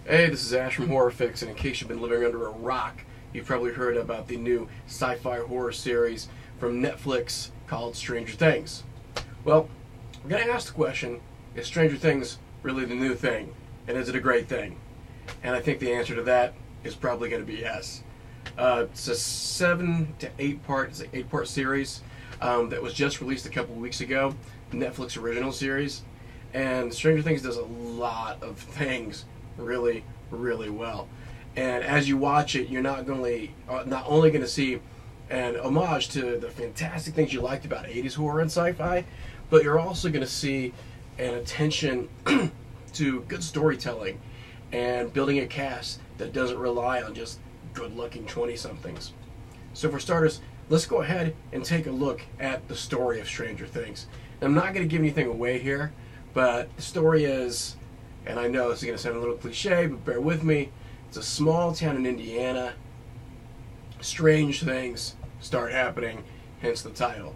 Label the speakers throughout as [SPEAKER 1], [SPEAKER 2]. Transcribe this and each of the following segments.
[SPEAKER 1] Hey, this is Ash from Horror Fix, and in case you've been living under a rock, you've probably heard about the new sci-fi horror series from Netflix called Stranger Things. Well, I'm going to ask the question, is Stranger Things really the new thing? And is it a great thing? And I think the answer to that is probably going to be yes. It's a 7 to 8 part series that was just released a couple of weeks ago, Netflix original series. And Stranger Things does a lot of things really, really well. And as you watch it, you're not only going to see an homage to the fantastic things you liked about 80s horror and sci-fi, but you're also going to see an attention to good storytelling and building a cast that doesn't rely on just good-looking 20-somethings. So for starters, let's go ahead and take a look at the story of Stranger Things. Now, I'm not going to give anything away here, but the story is, and I know this is going to sound a little cliche, but bear with me, it's a small town in Indiana. Strange things start happening, hence the title.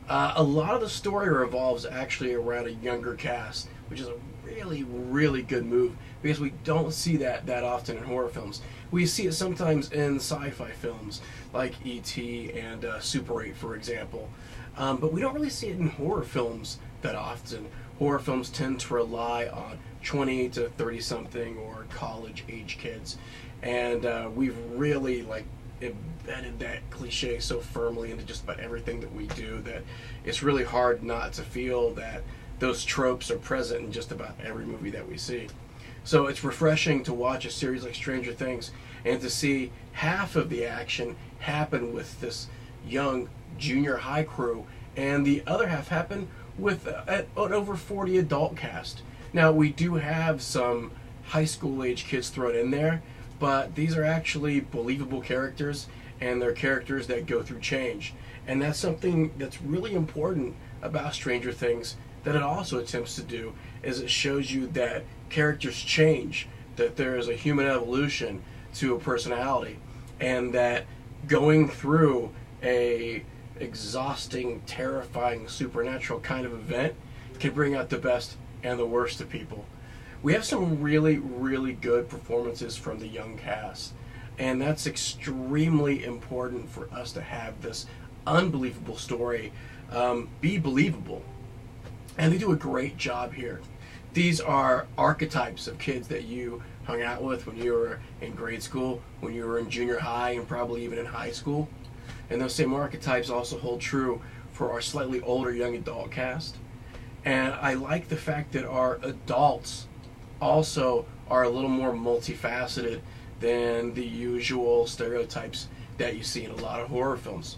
[SPEAKER 1] A lot of the story revolves actually around a younger cast, which is a really, really good move because we don't see that often in horror films. We see it sometimes in sci-fi films like E.T. and Super 8, for example. But we don't really see it in horror films that often. Horror films tend to rely on 20 to 30-something or college-age kids. And we've really embedded that cliche so firmly into just about everything that we do that it's really hard not to feel that those tropes are present in just about every movie that we see. So it's refreshing to watch a series like Stranger Things and to see half of the action happen with this young junior high crew and the other half happen with an over 40 adult cast. Now, we do have some high school age kids thrown in there, but these are actually believable characters, and they're characters that go through change. And that's something that's really important about Stranger Things that it also attempts to do, is it shows you that characters change, that there is a human evolution to a personality, and that going through a exhausting, terrifying, supernatural kind of event can bring out the best and the worst of people. We have some really, really good performances from the young cast, and that's extremely important for us to have this unbelievable story be believable. And they do a great job here. These are archetypes of kids that you hung out with when you were in grade school, when you were in junior high, and probably even in high school. And those same archetypes also hold true for our slightly older young adult cast. And I like the fact that our adults also are a little more multifaceted than the usual stereotypes that you see in a lot of horror films.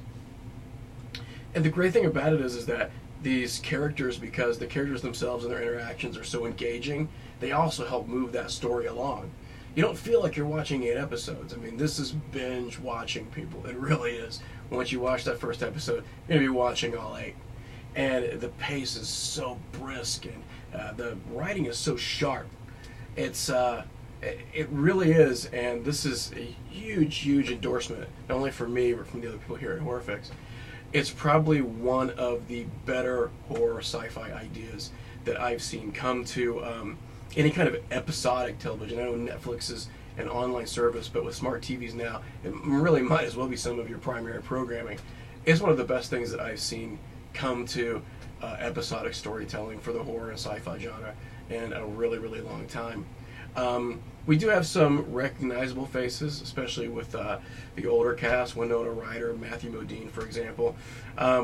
[SPEAKER 1] And the great thing about it is that these characters, because the characters themselves and their interactions are so engaging, they also help move that story along. You don't feel like you're watching 8 episodes. I mean, this is binge watching, people. It really is. Once you watch that first episode, you're going to be watching all 8. And the pace is so brisk, and the writing is so sharp. It really is, and this is a huge, huge endorsement, not only for me, but from the other people here at Horror Fix. It's probably one of the better horror sci-fi ideas that I've seen come to any kind of episodic television. I know Netflix is an online service, but with smart TVs now, it really might as well be some of your primary programming. It's one of the best things that I've seen come to episodic storytelling for the horror and sci-fi genre in a really, really long time. We do have some recognizable faces, especially with the older cast, Winona Ryder, Matthew Modine, for example,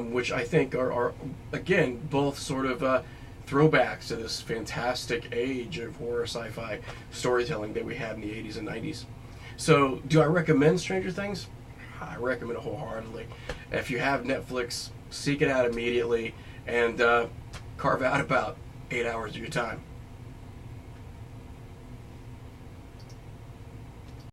[SPEAKER 1] which I think are again, both sort of throwbacks to this fantastic age of horror sci-fi storytelling that we had in the 80s and 90s. So, do I recommend Stranger Things? I recommend it wholeheartedly. If you have Netflix, seek it out immediately and carve out about 8 hours of your time.